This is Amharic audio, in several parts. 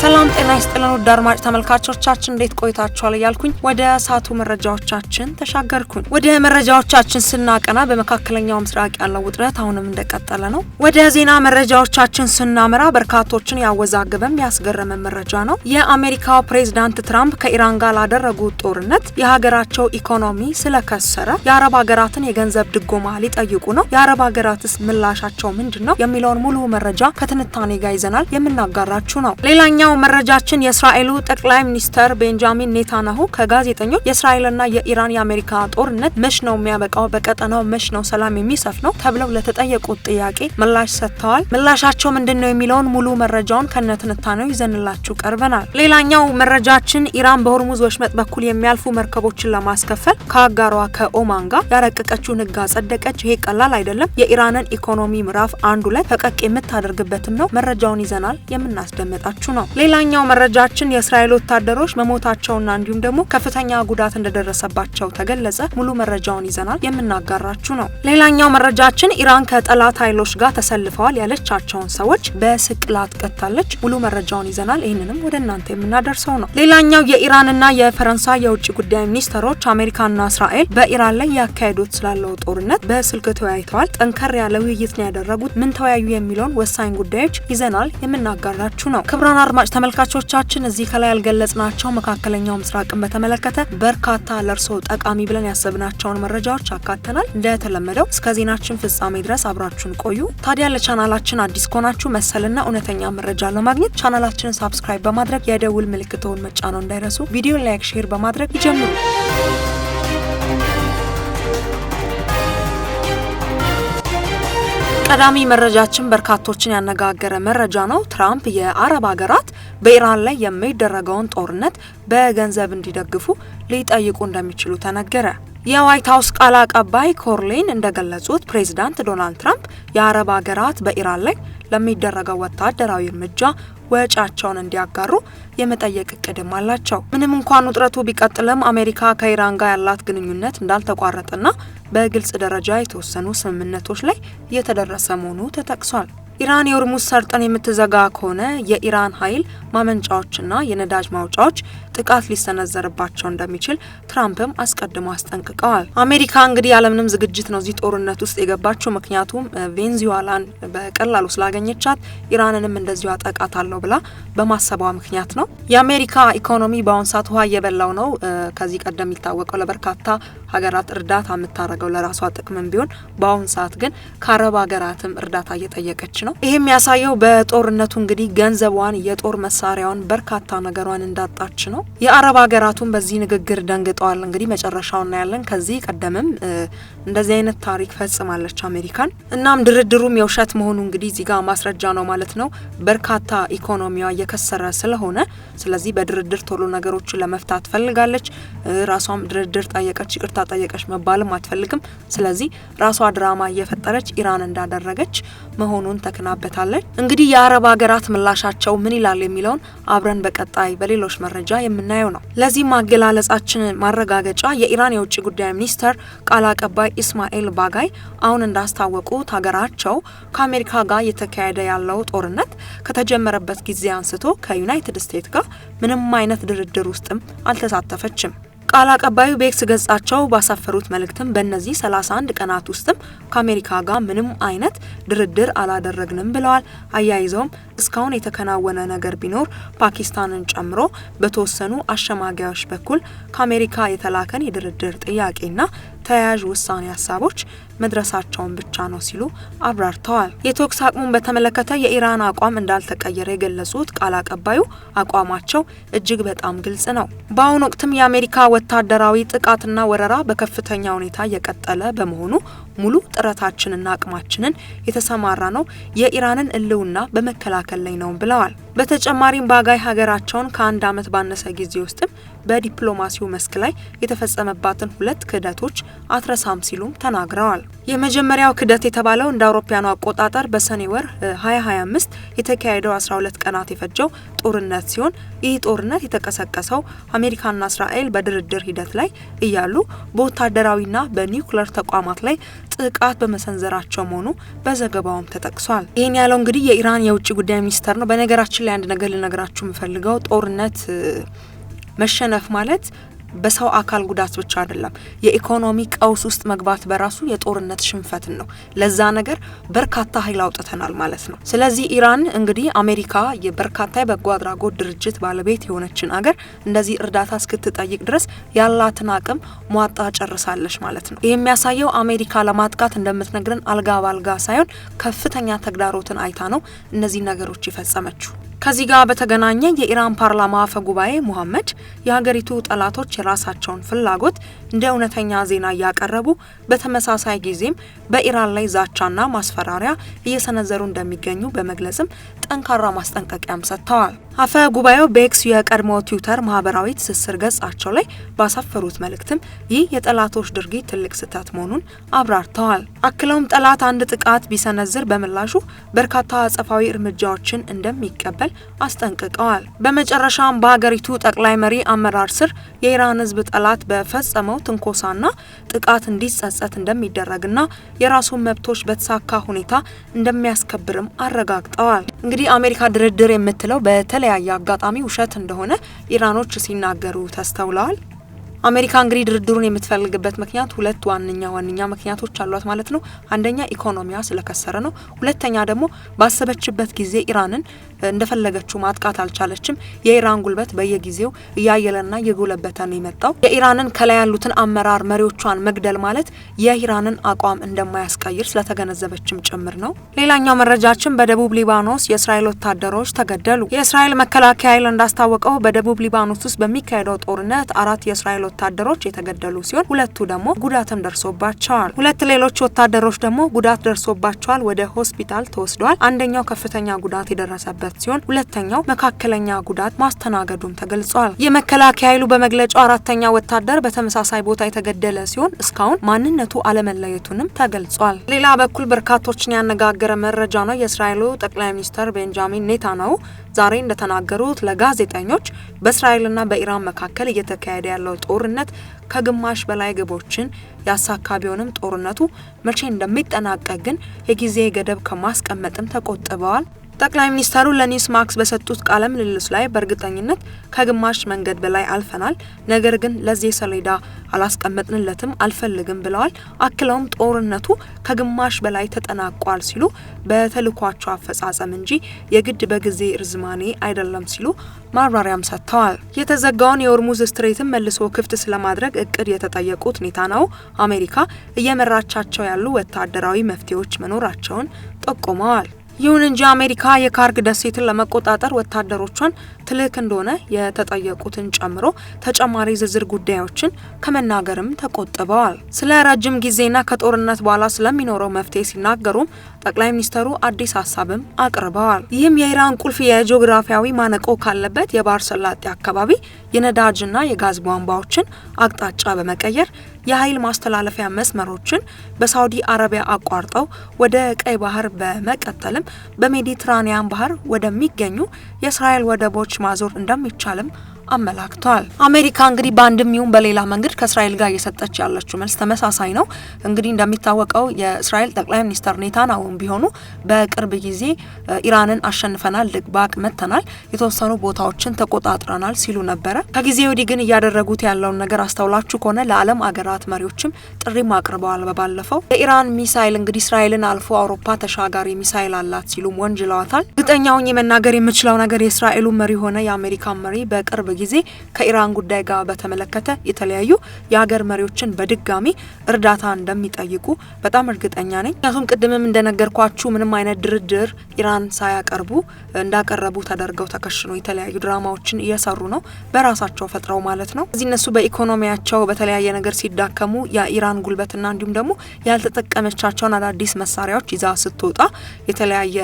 ሰላም ጤና ይስጥልን ውድ አድማጭ ተመልካቾቻችን እንዴት ቆይታችኋል እያልኩኝ ወደ ሳቱ መረጃዎቻችን ተሻገርኩኝ። ወደ መረጃዎቻችን ስናቀና በመካከለኛው ምስራቅ ያለው ውጥረት አሁንም እንደቀጠለ ነው። ወደ ዜና መረጃዎቻችን ስናመራ በርካቶችን ያወዛገበም ያስገረመ መረጃ ነው። የአሜሪካው ፕሬዝዳንት ትራምፕ ከኢራን ጋር ላደረጉት ጦርነት የሀገራቸው ኢኮኖሚ ስለከሰረ የአረብ ሀገራትን የገንዘብ ድጎማ ሊጠይቁ ነው። የአረብ ሀገራትስ ምላሻቸው ምንድነው የሚለውን ሙሉ መረጃ ከትንታኔ ጋር ይዘናል የምናጋራችሁ ነው። ሌላኛው መረጃችን የእስራኤሉ ጠቅላይ ሚኒስተር ቤንጃሚን ኔታንያሁ ከጋዜጠኞች የእስራኤልና የኢራን የአሜሪካ ጦርነት መች ነው የሚያበቃው፣ በቀጠናው መች ነው ሰላም የሚሰፍነው ተብለው ለተጠየቁት ጥያቄ ምላሽ ሰጥተዋል። ምላሻቸው ምንድነው የሚለውን ሙሉ መረጃውን ከነትንታኔው ይዘንላችሁ ቀርበናል። ሌላኛው መረጃችን ኢራን በሆርሙዝ ወሽመጥ በኩል የሚያልፉ መርከቦችን ለማስከፈል ከአጋሯ ከኦማን ጋር ያረቀቀችውን ሕግ አጸደቀች። ይሄ ቀላል አይደለም። የኢራንን ኢኮኖሚ ምዕራፍ አንዱ ላይ ፈቀቅ የምታደርግበትም ነው። መረጃውን ይዘናል የምናስደምጣችሁ ነው። ሌላኛው መረጃችን የእስራኤል ወታደሮች መሞታቸውና እንዲሁም ደግሞ ከፍተኛ ጉዳት እንደደረሰባቸው ተገለጸ። ሙሉ መረጃውን ይዘናል የምናጋራችሁ ነው። ሌላኛው መረጃችን ኢራን ከጠላት ኃይሎች ጋር ተሰልፈዋል ያለቻቸውን ሰዎች በስቅላት ቀጣለች። ሙሉ መረጃውን ይዘናል። ይህንንም ወደ እናንተ የምናደርሰው ነው። ሌላኛው የኢራንና የፈረንሳይ የውጭ ጉዳይ ሚኒስተሮች አሜሪካና እስራኤል በኢራን ላይ ያካሄዱት ስላለው ጦርነት በስልክ ተወያይተዋል። ጠንከር ያለ ውይይት ነው ያደረጉት። ምን ተወያዩ የሚለውን ወሳኝ ጉዳዮች ይዘናል የምናጋራችሁ ነው። ክቡራን አድማጭ ተመልካቾቻችን እዚህ ከላይ ያልገለጽናቸው መካከለኛው ምስራቅን በተመለከተ በርካታ ለርሶ ጠቃሚ ብለን ያሰብናቸውን መረጃዎች አካተናል። እንደተለመደው እስከ ዜናችን ፍጻሜ ድረስ አብራችሁን ቆዩ። ታዲያ ለቻናላችን አዲስ ከሆናችሁ መሰልና እውነተኛ መረጃ ለማግኘት ቻናላችንን ሳብስክራይብ በማድረግ የደውል ምልክቱን መጫን እንዳይረሱ። ቪዲዮ ላይክ፣ ሼር በማድረግ ይጀምሩ። ቀዳሚ መረጃችን በርካቶችን ያነጋገረ መረጃ ነው። ትራምፕ የአረብ ሀገራት በኢራን ላይ የሚደረገውን ጦርነት በገንዘብ እንዲደግፉ ሊጠይቁ እንደሚችሉ ተነገረ። የዋይት ሀውስ ቃል አቀባይ ኮርሊን እንደገለጹት ፕሬዝዳንት ዶናልድ ትራምፕ የአረብ ሀገራት በኢራን ላይ ለሚደረገው ወታደራዊ እርምጃ ወጪያቸውን እንዲያጋሩ የመጠየቅ እቅድም አላቸው። ምንም እንኳን ውጥረቱ ቢቀጥልም አሜሪካ ከኢራን ጋር ያላት ግንኙነት እንዳልተቋረጠና በግልጽ ደረጃ የተወሰኑ ስምምነቶች ላይ እየተደረሰ መሆኑ ተጠቅሷል። ኢራን የሆርሙዝ ሰርጥን የምትዘጋ ከሆነ የኢራን ኃይል ማመንጫዎችና የነዳጅ ማውጫዎች ጥቃት ሊሰነዘርባቸው እንደሚችል ትራምፕም አስቀድሞ አስጠንቅቀዋል። አሜሪካ እንግዲህ ያለምንም ዝግጅት ነው እዚህ ጦርነት ውስጥ የገባችው። ምክንያቱም ቬንዙዌላን በቀላሉ ስላገኘቻት ኢራንንም እንደዚሁ አጠቃታለሁ ብላ በማሰቧ ምክንያት ነው። የአሜሪካ ኢኮኖሚ በአሁን ሰዓት ውሃ እየበላው ነው። ከዚህ ቀደም የሚታወቀው ለበርካታ ሀገራት እርዳታ የምታደርገው ለራሷ ጥቅምም ቢሆን በአሁን ሰዓት ግን ከአረብ ሀገራትም እርዳታ እየጠየቀች ነው። ይሄም የሚያሳየው በጦርነቱ እንግዲህ ገንዘቧን፣ የጦር መሳሪያውን፣ በርካታ ነገሯን እንዳጣች ነው። የአረብ ሀገራቱን በዚህ ንግግር ደንግጠዋል። እንግዲህ መጨረሻው እናያለን። ከዚህ ቀደምም እንደዚህ አይነት ታሪክ ፈጽማለች አሜሪካን። እናም ድርድሩም የውሸት መሆኑ እንግዲህ እዚህ ጋር ማስረጃ ነው ማለት ነው። በርካታ ኢኮኖሚዋ እየከሰረ ስለሆነ ስለዚህ በድርድር ቶሎ ነገሮችን ለመፍታት ፈልጋለች። ራሷም ድርድር ጠየቀች፣ ይቅርታ ጠየቀች መባልም አትፈልግም። ስለዚህ ራሷ ድራማ እየፈጠረች ኢራን እንዳደረገች መሆኑን ተከናበታለች። እንግዲህ የአረብ ሀገራት ምላሻቸው ምን ይላል የሚለውን አብረን በቀጣይ በሌሎች መረጃ የምናየው ነው። ለዚህ ማገላለጻችን ማረጋገጫ የኢራን የውጭ ጉዳይ ሚኒስተር ቃል አቀባይ ኢስማኤል ባጋይ አሁን እንዳስታወቁት ሀገራቸው ከአሜሪካ ጋር እየተካሄደ ያለው ጦርነት ከተጀመረበት ጊዜ አንስቶ ከዩናይትድ ስቴትስ ጋር ምንም አይነት ድርድር ውስጥም አልተሳተፈችም። ቃል አቀባዩ በኤክስ ገጻቸው ባሳፈሩት መልእክትም በእነዚህ 31 ቀናት ውስጥም ከአሜሪካ ጋር ምንም አይነት ድርድር አላደረግንም ብለዋል። አያይዘውም እስካሁን የተከናወነ ነገር ቢኖር ፓኪስታንን ጨምሮ በተወሰኑ አሸማጋዮች በኩል ከአሜሪካ የተላከን የድርድር ጥያቄና ተያያዥ ውሳኔ ሀሳቦች መድረሳቸውን ብቻ ነው ሲሉ አብራርተዋል። የተኩስ አቁሙን በተመለከተ የኢራን አቋም እንዳልተቀየረ የገለጹት ቃል አቀባዩ አቋማቸው እጅግ በጣም ግልጽ ነው። በአሁኑ ወቅትም የአሜሪካ ወታደራዊ ጥቃትና ወረራ በከፍተኛ ሁኔታ እየቀጠለ በመሆኑ ሙሉ ጥረታችንና አቅማችንን የተሰማራ ነው የኢራንን እልውና በመከላከል ላይ ነው ብለዋል። በተጨማሪም ባጋይ ሀገራቸውን ከአንድ ዓመት ባነሰ ጊዜ ውስጥም በዲፕሎማሲው መስክ ላይ የተፈጸመባትን 2 ክህደቶች አትረሳም ሲሉም ተናግረዋል። የመጀመሪያው ክደት የተባለው እንደ አውሮፓውያኑ አቆጣጠር በሰኔ ወር 2025 የተካሄደው 12 ቀናት የፈጀው ጦርነት ሲሆን ይህ ጦርነት የተቀሰቀሰው አሜሪካና እስራኤል በድርድር ሂደት ላይ እያሉ በወታደራዊና በኒውክሌር ተቋማት ላይ ጥቃት በመሰንዘራቸው መሆኑ በዘገባውም ተጠቅሷል። ይህን ያለው እንግዲህ የኢራን የውጭ ጉዳይ ሚኒስተር ነው። በነገራችን ላይ አንድ ነገር ልነግራችሁ የምፈልገው ጦርነት መሸነፍ ማለት በሰው አካል ጉዳት ብቻ አይደለም። የኢኮኖሚ ቀውስ ውስጥ መግባት በራሱ የጦርነት ሽንፈትን ነው። ለዛ ነገር በርካታ ኃይል አውጥተናል ማለት ነው። ስለዚህ ኢራን እንግዲህ አሜሪካ የበርካታ የበጎ አድራጎት ድርጅት ባለቤት የሆነችን አገር እንደዚህ እርዳታ እስክትጠይቅ ድረስ ያላትን አቅም ሟጣ ጨርሳለች ማለት ነው። ይህ የሚያሳየው አሜሪካ ለማጥቃት እንደምትነግረን አልጋ ባልጋ ሳይሆን ከፍተኛ ተግዳሮትን አይታ ነው እነዚህ ነገሮች የፈጸመችው። ከዚህ ጋር በተገናኘ የኢራን ፓርላማ አፈ ጉባኤ ሙሐመድ የሀገሪቱ ጠላቶች የራሳቸውን ፍላጎት እንደ እውነተኛ ዜና እያቀረቡ በተመሳሳይ ጊዜም በኢራን ላይ ዛቻና ማስፈራሪያ እየሰነዘሩ እንደሚገኙ በመግለጽም ጠንካራ ማስጠንቀቂያም ሰጥተዋል። አፈ ጉባኤው በኤክስ የቀድሞ ትዊተር ማህበራዊ ትስስር ገጻቸው ላይ ባሰፈሩት መልእክትም ይህ የጠላቶች ድርጊት ትልቅ ስህተት መሆኑን አብራርተዋል። አክለውም ጠላት አንድ ጥቃት ቢሰነዝር በምላሹ በርካታ አጸፋዊ እርምጃዎችን እንደሚቀበል አስጠንቅቀዋል። በመጨረሻም በሀገሪቱ ጠቅላይ መሪ አመራር ስር የኢራን ሕዝብ ጠላት በፈጸመው ትንኮሳና ጥቃት እንዲጸጸት እንደሚደረግና የራሱን መብቶች በተሳካ ሁኔታ እንደሚያስከብርም አረጋግጠዋል። እንግዲህ አሜሪካ ድርድር የምትለው በተለያየ አጋጣሚ ውሸት እንደሆነ ኢራኖች ሲናገሩ ተስተውለዋል። አሜሪካ እንግዲህ ድርድሩን የምትፈልግበት ምክንያት ሁለት ዋነኛ ምክንያቶች አሏት ማለት ነው። አንደኛ ኢኮኖሚያ ስለከሰረ ነው። ሁለተኛ ደግሞ ባሰበችበት ጊዜ ኢራንን እንደፈለገችው ማጥቃት አልቻለችም። የኢራን ጉልበት በየጊዜው እያየለና እየጎለበተ ነው የመጣው። የኢራንን ከላይ ያሉትን አመራር መሪዎቿን መግደል ማለት የኢራንን አቋም እንደማያስቀይር ስለተገነዘበችም ጭምር ነው። ሌላኛው መረጃችን በደቡብ ሊባኖስ የእስራኤል ወታደሮች ተገደሉ። የእስራኤል መከላከያ ኃይል እንዳስታወቀው በደቡብ ሊባኖስ ውስጥ በሚካሄደው ጦርነት 4 የእስራኤል ወታደሮች የተገደሉ ሲሆን 2 ደግሞ ጉዳትም ደርሶባቸዋል። 2 ሌሎች ወታደሮች ደግሞ ጉዳት ደርሶባቸዋል ወደ ሆስፒታል ተወስደዋል። አንደኛው ከፍተኛ ጉዳት የደረሰበት ሲሆን ሁለተኛው መካከለኛ ጉዳት ማስተናገዱም ተገልጿል። የመከላከያ ኃይሉ በመግለጫው 4ኛ ወታደር በተመሳሳይ ቦታ የተገደለ ሲሆን እስካሁን ማንነቱ አለመለየቱንም ተገልጿል። ሌላ በኩል በርካቶችን ያነጋገረ መረጃ ነው። የእስራኤሉ ጠቅላይ ሚኒስትር ቤንጃሚን ኔታንያሁ ዛሬ እንደተናገሩት ለጋዜጠኞች በእስራኤልና በኢራን መካከል እየተካሄደ ያለው ጦርነት ከግማሽ በላይ ግቦችን ያሳካ ቢሆንም ጦርነቱ መቼ እንደሚጠናቀቅ ግን የጊዜ ገደብ ከማስቀመጥም ተቆጥበዋል። ጠቅላይ ሚኒስተሩ ለኒውስ ማክስ በሰጡት ቃለ ምልልስ ላይ በእርግጠኝነት ከግማሽ መንገድ በላይ አልፈናል፣ ነገር ግን ለዚህ ሰሌዳ አላስቀመጥንለትም አልፈልግም ብለዋል። አክለውም ጦርነቱ ከግማሽ በላይ ተጠናቋል ሲሉ በተልኳቸው አፈጻጸም እንጂ የግድ በጊዜ ርዝማኔ አይደለም ሲሉ ማብራሪያም ሰጥተዋል። የተዘጋውን የሆርሙዝ ስትሬትን መልሶ ክፍት ስለማድረግ እቅድ የተጠየቁት ኔታንያሁ አሜሪካ እየመራቻቸው ያሉ ወታደራዊ መፍትሄዎች መኖራቸውን ጠቁመዋል። ይሁን እንጂ አሜሪካ የካርግ ደሴትን ለመቆጣጠር ወታደሮቿን ትልክ እንደሆነ የተጠየቁትን ጨምሮ ተጨማሪ ዝርዝር ጉዳዮችን ከመናገርም ተቆጥበዋል። ስለ ረጅም ጊዜና ከጦርነት በኋላ ስለሚኖረው መፍትሄ ሲናገሩም ጠቅላይ ሚኒስተሩ አዲስ ሀሳብም አቅርበዋል። ይህም የኢራን ቁልፍ የጂኦግራፊያዊ ማነቆ ካለበት የባህር ሰላጤ አካባቢ የነዳጅና የጋዝ ቧንቧዎችን አቅጣጫ በመቀየር የኃይል ማስተላለፊያ መስመሮችን በሳውዲ አረቢያ አቋርጠው ወደ ቀይ ባህር በመቀጠልም በሜዲትራኒያን ባህር ወደሚገኙ የእስራኤል ወደቦች ማዞር እንደሚቻልም አመላክቷል። አሜሪካ እንግዲህ በአንድም ይሁን በሌላ መንገድ ከእስራኤል ጋር እየሰጠች ያለችው መልስ ተመሳሳይ ነው። እንግዲህ እንደሚታወቀው የእስራኤል ጠቅላይ ሚኒስትር ኔታንያሁ ቢሆኑ በቅርብ ጊዜ ኢራንን አሸንፈናል፣ ድባቅ መተናል፣ የተወሰኑ ቦታዎችን ተቆጣጥረናል ሲሉ ነበረ። ከጊዜ ወዲህ ግን እያደረጉት ያለውን ነገር አስተውላችሁ ከሆነ ለዓለም አገራት መሪዎችም ጥሪም አቅርበዋል። በባለፈው የኢራን ሚሳይል እንግዲህ እስራኤልን አልፎ አውሮፓ ተሻጋሪ ሚሳይል አላት ሲሉም ወንጅለዋታል። እርግጠኛውን የመናገር የምችለው ነገር የእስራኤሉ መሪ ሆነ የአሜሪካ መሪ በቅርብ ጊዜ ከኢራን ጉዳይ ጋር በተመለከተ የተለያዩ የሀገር መሪዎችን በድጋሚ እርዳታ እንደሚጠይቁ በጣም እርግጠኛ ነኝ። ምክንያቱም ቅድምም እንደነገርኳችሁ ምንም አይነት ድርድር ኢራን ሳያቀርቡ እንዳቀረቡ ተደርገው ተከሽኖ የተለያዩ ድራማዎችን እየሰሩ ነው፣ በራሳቸው ፈጥረው ማለት ነው። እዚህ እነሱ በኢኮኖሚያቸው በተለያየ ነገር ሲዳከሙ የኢራን ጉልበትና እንዲሁም ደግሞ ያልተጠቀመቻቸውን አዳዲስ መሳሪያዎች ይዛ ስትወጣ የተለያየ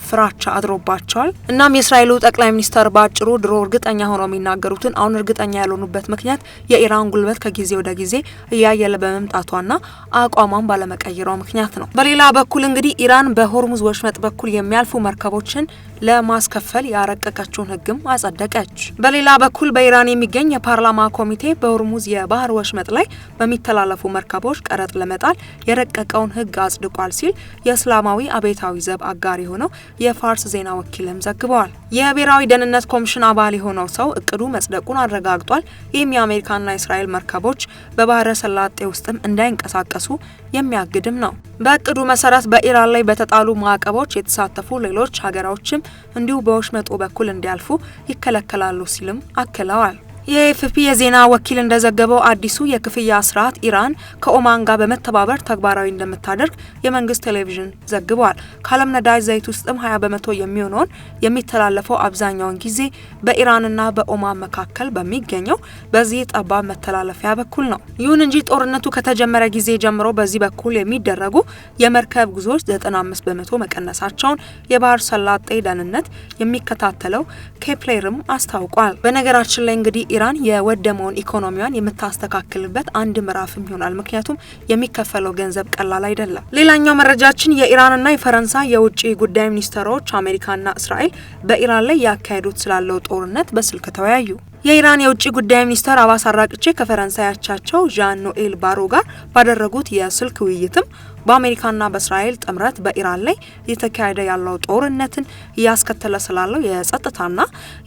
ፍራቻ አድሮባቸዋል። እናም የእስራኤሉ ጠቅላይ ሚኒስተር ባጭሩ ድሮ እርግጠኛ ሆኖ የሚናገሩ የተናገሩትን አሁን እርግጠኛ ያልሆኑበት ምክንያት የኢራን ጉልበት ከጊዜ ወደ ጊዜ እያየለ በመምጣቷና አቋሟን ባለመቀየሯ ምክንያት ነው። በሌላ በኩል እንግዲህ ኢራን በሆርሙዝ ወሽመጥ በኩል የሚያልፉ መርከቦችን ለማስከፈል ያረቀቀችውን ህግም አጸደቀች። በሌላ በኩል በኢራን የሚገኝ የፓርላማ ኮሚቴ በሆርሙዝ የባህር ወሽመጥ ላይ በሚተላለፉ መርከቦች ቀረጥ ለመጣል የረቀቀውን ህግ አጽድቋል ሲል የእስላማዊ አብዮታዊ ዘብ አጋር የሆነው የፋርስ ዜና ወኪልም ዘግበዋል። የብሔራዊ ደህንነት ኮሚሽን አባል የሆነው ሰው እቅዱ መጽደቁን አረጋግጧል። ይህም የአሜሪካና የእስራኤል መርከቦች በባህረ ሰላጤ ውስጥም እንዳይንቀሳቀሱ የሚያግድም ነው። በእቅዱ መሰረት በኢራን ላይ በተጣሉ ማዕቀቦች የተሳተፉ ሌሎች ሀገሮችም እንዲሁ በወሽመጡ በኩል እንዲያልፉ ይከለከላሉ ሲልም አክለዋል። የኤፍፒ የዜና ወኪል እንደዘገበው አዲሱ የክፍያ ስርዓት ኢራን ከኦማን ጋር በመተባበር ተግባራዊ እንደምታደርግ የመንግስት ቴሌቪዥን ዘግቧል። ከዓለም ነዳጅ ዘይት ውስጥም 20% የሚሆነውን የሚተላለፈው አብዛኛውን ጊዜ በኢራንና በኦማን መካከል በሚገኘው በዚህ ጠባብ መተላለፊያ በኩል ነው። ይሁን እንጂ ጦርነቱ ከተጀመረ ጊዜ ጀምሮ በዚህ በኩል የሚደረጉ የመርከብ ጉዞዎች 95% መቀነሳቸውን የባህር ሰላጤ ደህንነት የሚከታተለው ኬፕሌርም አስታውቋል። በነገራችን ላይ እንግዲህ ኢራን የወደመውን ኢኮኖሚዋን የምታስተካክልበት አንድ ምዕራፍም ይሆናል። ምክንያቱም የሚከፈለው ገንዘብ ቀላል አይደለም። ሌላኛው መረጃችን የኢራንና የፈረንሳይ የውጭ ጉዳይ ሚኒስትሮች አሜሪካና እስራኤል በኢራን ላይ ያካሄዱት ስላለው ጦርነት በስልክ ተወያዩ። የኢራን የውጭ ጉዳይ ሚኒስትር አባስ አራቅቺ ከፈረንሳይ አቻቸው ዣን ኖኤል ባሮ ጋር ባደረጉት የስልክ ውይይትም በአሜሪካና በእስራኤል ጥምረት በኢራን ላይ እየተካሄደ ያለው ጦርነትን እያስከተለ ስላለው የጸጥታና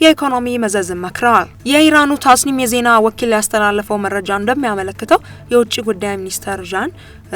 የኢኮኖሚ መዘዝ መክረዋል። የኢራኑ ታስኒም የዜና ወኪል ያስተላለፈው መረጃ እንደሚያመለክተው የውጭ ጉዳይ ሚኒስትር ዣን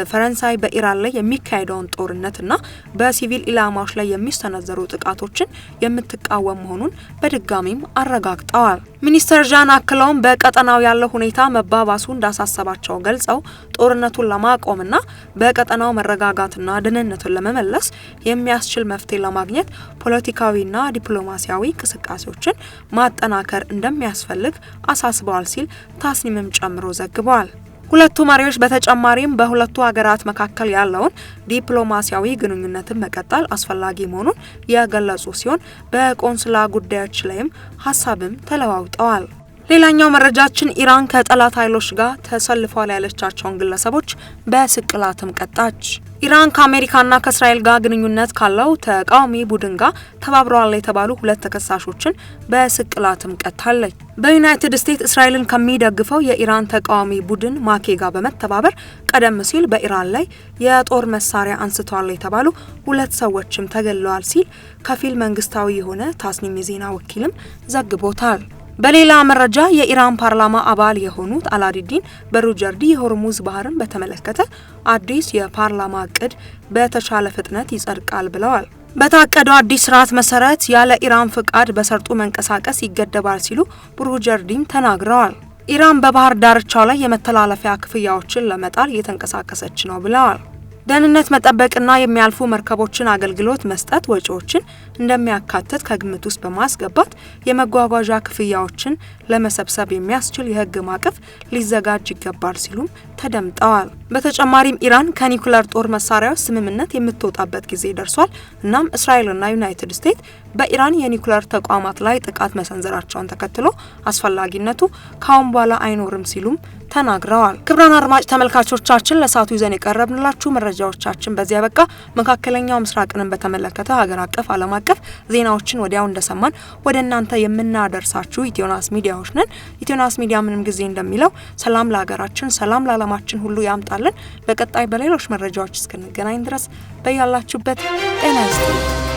ፈረንሳይ በኢራን ላይ የሚካሄደውን ጦርነትና በሲቪል ኢላማዎች ላይ የሚሰነዘሩ ጥቃቶችን የምትቃወም መሆኑን በድጋሚም አረጋግጠዋል። ሚኒስትር ዣን አክለውም በቀጠናው ያለው ሁኔታ መባባሱ እንዳሳሰባቸው ገልጸው ጦርነቱን ለማቆምና በቀጠናው መረጋጋትና ደህንነትን ለመመለስ የሚያስችል መፍትሄ ለማግኘት ፖለቲካዊና ዲፕሎማሲያዊ እንቅስቃሴዎችን ማጠናከር እንደሚያስፈልግ አሳስበዋል ሲል ታስኒምም ጨምሮ ዘግበዋል። ሁለቱ መሪዎች በተጨማሪም በሁለቱ ሀገራት መካከል ያለውን ዲፕሎማሲያዊ ግንኙነትን መቀጠል አስፈላጊ መሆኑን የገለጹ ሲሆን በቆንስላ ጉዳዮች ላይም ሀሳብም ተለዋውጠዋል። ሌላኛው መረጃችን ኢራን ከጠላት ኃይሎች ጋር ተሰልፈዋል ያለቻቸውን ግለሰቦች በስቅላትም ቀጣች። ኢራን ከአሜሪካና ከእስራኤል ጋር ግንኙነት ካለው ተቃዋሚ ቡድን ጋር ተባብረዋል የተባሉ ሁለት ተከሳሾችን በስቅላትም ቀጣለች። በዩናይትድ ስቴትስ እስራኤልን ከሚደግፈው የኢራን ተቃዋሚ ቡድን ማኬ ጋር በመተባበር ቀደም ሲል በኢራን ላይ የጦር መሳሪያ አንስተዋል የተባሉ ሁለት ሰዎችም ተገለዋል ሲል ከፊል መንግስታዊ የሆነ ታስኒም የዜና ወኪልም ዘግቦታል። በሌላ መረጃ የኢራን ፓርላማ አባል የሆኑት አላዲዲን በሩጀርዲ የሆርሙዝ ባህርን በተመለከተ አዲስ የፓርላማ እቅድ በተቻለ ፍጥነት ይጸድቃል ብለዋል። በታቀደው አዲስ ስርዓት መሰረት ያለ ኢራን ፍቃድ በሰርጡ መንቀሳቀስ ይገደባል ሲሉ ቡሩጀርዲን ተናግረዋል። ኢራን በባህር ዳርቻው ላይ የመተላለፊያ ክፍያዎችን ለመጣል እየተንቀሳቀሰች ነው ብለዋል። ደህንነት መጠበቅና የሚያልፉ መርከቦችን አገልግሎት መስጠት ወጪዎችን እንደሚያካትት ከግምት ውስጥ በማስገባት የመጓጓዣ ክፍያዎችን ለመሰብሰብ የሚያስችል የህግ ማዕቀፍ ሊዘጋጅ ይገባል ሲሉም ተደምጠዋል። በተጨማሪም ኢራን ከኒውክሌር ጦር መሳሪያዎች ስምምነት የምትወጣበት ጊዜ ደርሷል። እናም እስራኤልና ዩናይትድ ስቴትስ በኢራን የኒውክሌር ተቋማት ላይ ጥቃት መሰንዘራቸውን ተከትሎ አስፈላጊነቱ ካሁን በኋላ አይኖርም ሲሉም ተናግረዋል። ክቡራን አድማጭ ተመልካቾቻችን ለሰዓቱ ይዘን የቀረብንላችሁ መረጃዎቻችን በዚያ በቃ። መካከለኛው ምስራቅንን በተመለከተ ሀገር አቀፍ ዓለም አቀፍ ዜናዎችን ወዲያው እንደሰማን ወደ እናንተ የምናደርሳችሁ ኢትዮናስ ሚዲያዎች ነን። ኢትዮናስ ሚዲያ ምንም ጊዜ እንደሚለው ሰላም ለሀገራችን፣ ሰላም ለዓለማችን ሁሉ ያምጣልን። በቀጣይ በሌሎች መረጃዎች እስክንገናኝ ድረስ በያላችሁበት ጤና ይስጥልኝ።